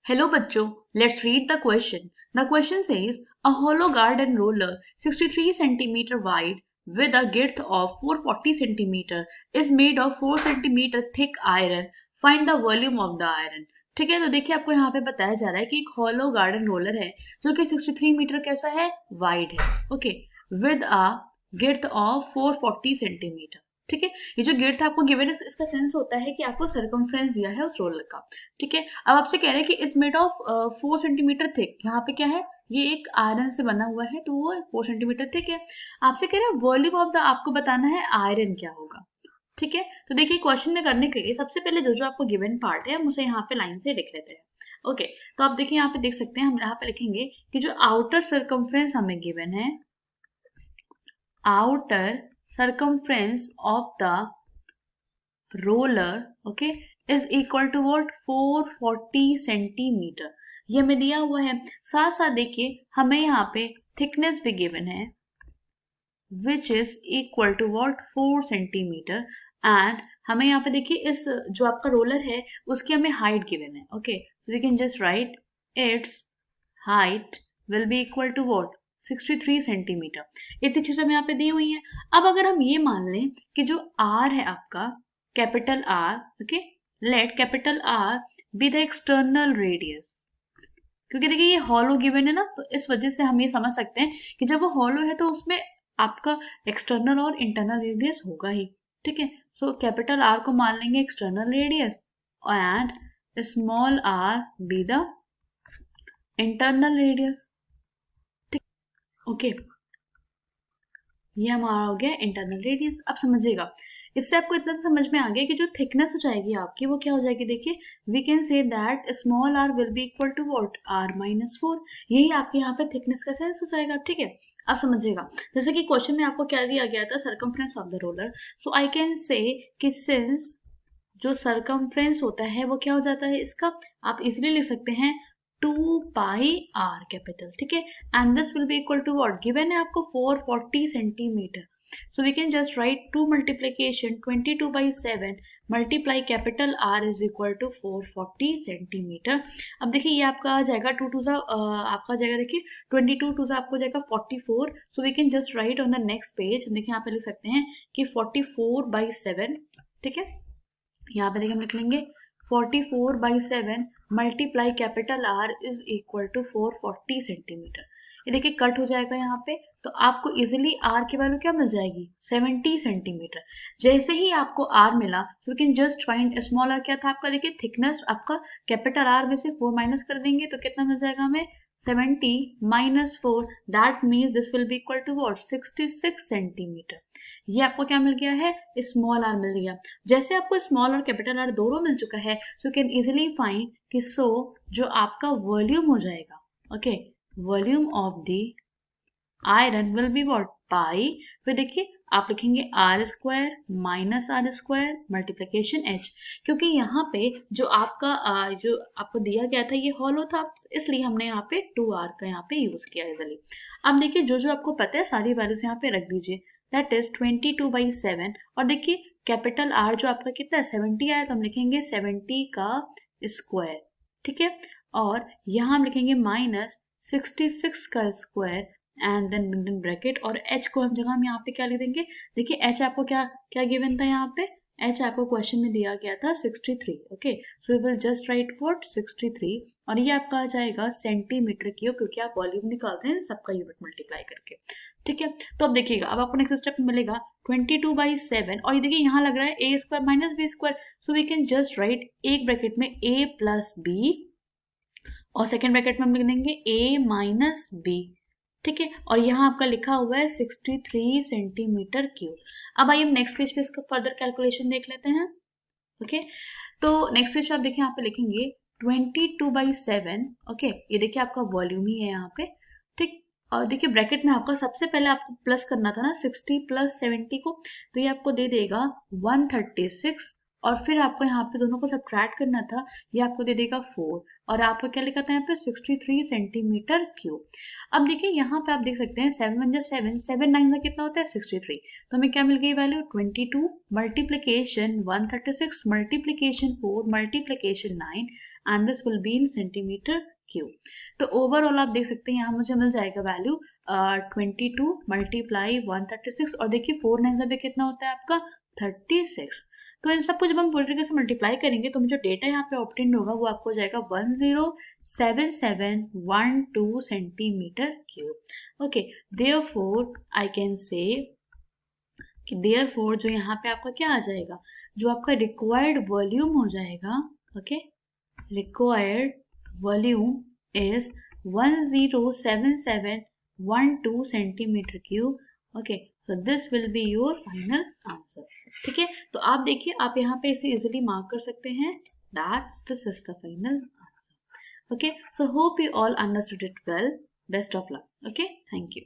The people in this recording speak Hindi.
Hello बच्चों, let's read the question. The question says a hollow garden roller 63 centimeter wide with a girth of 440 centimeter is made of 4 centimeter thick iron. Find the volume of the iron. ठीक है, तो देखिए आपको यहाँ पे बताया जा रहा है कि एक हॉलो गार्डन रोलर है जो कि 63 मीटर कैसा है, वाइड है, okay, with a girth of 440 centimetre. ठीक है, ये जो girth आपको गिवन है इसका सेंस होता है कि आपको सर्कमफ्रेंस दिया है उस रोलर का. ठीक है, अब आपसे कह रहे हैं कि इस मेड ऑफ 4 सेंटीमीटर थिक. यहाँ पे क्या है, ये एक आयरन से बना हुआ है तो वो 4 सेंटीमीटर थिक है. आपसे कह रहे हैं वॉल्यूम ऑफ द, आपको बताना है आयरन क्या होगा. ठीक है, तो देखिए क्वेश्चन में करने के लिए सबसे पहले जो जो आपको गिवन पार्ट है हम उसे यहाँ पे लाइन से लिख लेते हैं. ओके, तो आप देखिए यहाँ पे देख सकते हैं, हम यहाँ पे लिखेंगे कि जो आउटर सर्कमफ्रेंस हमें गिवन है, outer circumference of the roller, okay, is equal to what, 440 centimetre. ये हमें दिया हुआ है. साथ साथ देखिए हमें यहाँ पे थिकनेस भी गिवन है which is equal to what, 4 centimetre. And हमें यहाँ पे देखिए इस जो आपका रोलर है उसकी हमें हाइट गिवन है. Okay, so we can just write its height will be equal to what, 63 centimetre. इतनी चीजें हमें यहाँ पे दी हुई हैं. अब अगर हम ये मान लें कि जो आर है आपका capital R, okay, let capital R be the external radius. क्योंकि देखिए ये हॉलो गिवन है ना, तो इस वजह से हम ये समझ सकते हैं कि जब वो हॉलो है तो उसमें आपका एक्सटर्नल और इंटरनल रेडियस होगा ही. ठीक है, सो कैपिटल आर को मान लेंगे external radius and small R be the internal radius. ठीक, ओके, ये हमारा हो गया इंटरनल रेडियस. अब समझिएगा, इससे आपको इतना तो समझ में आ गया कि जो थिकनेस हो जाएगी आपकी वो क्या हो जाएगी. देखिए we can say that small r will be equal to what, r-4. यही आपके यहाँ पे थिकनेस का सेंस हो जाएगा. ठीक है, अब समझिएगा, जैसे कि क्वेश्चन में आपको क्या दिया गया था, circumference of the roller. So I can say कि सिंस जो सर्कमफ्रेंस होता है वो क्या हो जाता है इसका, आप इजीली लिख सकते हैं 2 पाई r कैपिटल. ठीक है, and this will be equal to what, given है आपको 440 centimetre. So we can just write 2 multiplication 22 by 7 multiply capital R is equal to 440 centimetre. अब देखिए ये आपका आ जाएगा 2 टू आपका आ जाएगा, देखिए 22 टू आपको जाएगा 44. So we can just write on the next page. देखिए यहाँ पे लिख सकते हैं कि 44 by 7. ठीक है, यहाँ पे देखिए हम लिख लेंगे 44 by 7 multiply capital R is equal to 440 centimetre. ये देखिए कट हो जाएगा यहाँ पे, तो आपको इजीली R की वैल्यू क्या मिल जाएगी, 70 सेंटीमीटर. जैसे ही आपको R मिला तो you can just find small r. क्या था आपका, देखिए थिकनेस आपका कैपिटल R में से 4 माइनस कर देंगे तो कितना मिल जाएगा हमें, 70 minus 4. That means this will be equal to what, 66 centimetre. ये आपको क्या मिल गया है, स्मॉल r मिल गया. जैसे आपको स्मॉल और कैपिटल R दोनों मिल चुका है, सो कैन इजीली फाइंड कि सो जो आपका वॉल्यूम हो जाएगा, okay, volume of the iron will be what, pi. फिर देखिए आप लिखेंगे r² minus r² multiplication h. क्योंकि यहाँ पे जो आपको दिया गया था ये हॉलो था, इसलिए हमने यहाँ पे 2r का यहाँ पे यूज किया इजीली. अब देखिए जो जो आपको पता है सारी वैल्यूज यहाँ पे रख दीजिए. That is 22 by 7. और देखिए कैपिटल R जो आपका कितना है, 70 आया, तो हम लिखेंगे 70 का स्क्वायर. ठीक है, और यहाँ हम लिखेंगे माइनस 66 का स्क्वायर एंड देन ब्रैकेट, और h को हम जगह हम यहाँ पे क्या लिख देंगे. देखिए h आपको क्या क्या गिवन था, यहाँ पे h आपको क्वेश्चन में दिया गया था 63. Okay, so we will just write what, 63. और ये आपका आ जाएगा सेंटीमीटर क्यूब, क्योंकि आप वॉल्यूम निकालते हैं सबका यूनिट मल्टीप्लाई करके. ठीक है, तो अब देखिएगा, अब आपको नेक्स्ट स्टेप में मिलेगा 22 by 7. और ये देखिए यहाँ लग रहा है a² minus b². So we can just write एक ब्रैकेट में a प्लस b और सेकेंड ब्रैकेट में हम लिख देंगे a माइनस b. ठीक है, और यहाँ आपका लिखा हुआ है 63 सेंटीमीटर क्यूब. अब आइए हम नेक्स्ट पेज पे इसका फर्दर कैलकुलेशन देख लेते हैं. ओके, तो नेक्स्ट पेज पे आप देखिए यहाँ पे लिखेंगे 22 by 7. ओके, ये देखिए आपका वॉल्यूम ही है यहाँ पे. ठीक, और देखिए ब्रैकेट में आपका सबसे पहले आपको प्लस करना था ना 60 प्लस 70 को, तो ये आपको दे देगा 136. और फिर आपको यहाँ पे दोनों को सब्ट्रैक्ट करना था, ये आपको दे देगा 4. और आपको क्या लिखा था यहाँ पे, 63 सेंटीमीटर क्यूब. अब देखिए यहाँ पे आप देख सकते हैं 7 1 7, 7 9 का कितना होता है, 63. तो हमें क्या मिल गई value, 22 multiplication 136 multiplication 4 multiplication 9 and this will be in centimetre cube. तो ओवरऑल आप देख सकते हैं यहाँ मुझे मिल जाएगा वैल्यू 22 मल्टीप्लाई 136 और देखिए 4 9 से कितना होता है आपका 36। तो इन सबको जब हम पूरी तरीके से मल्टीप्लाई करेंगे तो जो डेटा यहाँ पे ऑब्टेन होगा वो आपको हो जाएगा 107712 centimetre cube. Okay, therefore I can say कि देयरफॉर जो यहाँ पे आपका क्या आ जाएगा, जो आपका रिक्वायर्ड वॉल्यूम हो जाएगा, okay, required volume is 107712 centimetre cube. Okay, so this will be your final answer. ठीक है, तो आप देखिए आप यहाँ पे इसे इजिली मार्क कर सकते हैं that this is the final answer. Okay, so hope you all understood it well. Best of luck. Okay, thank you.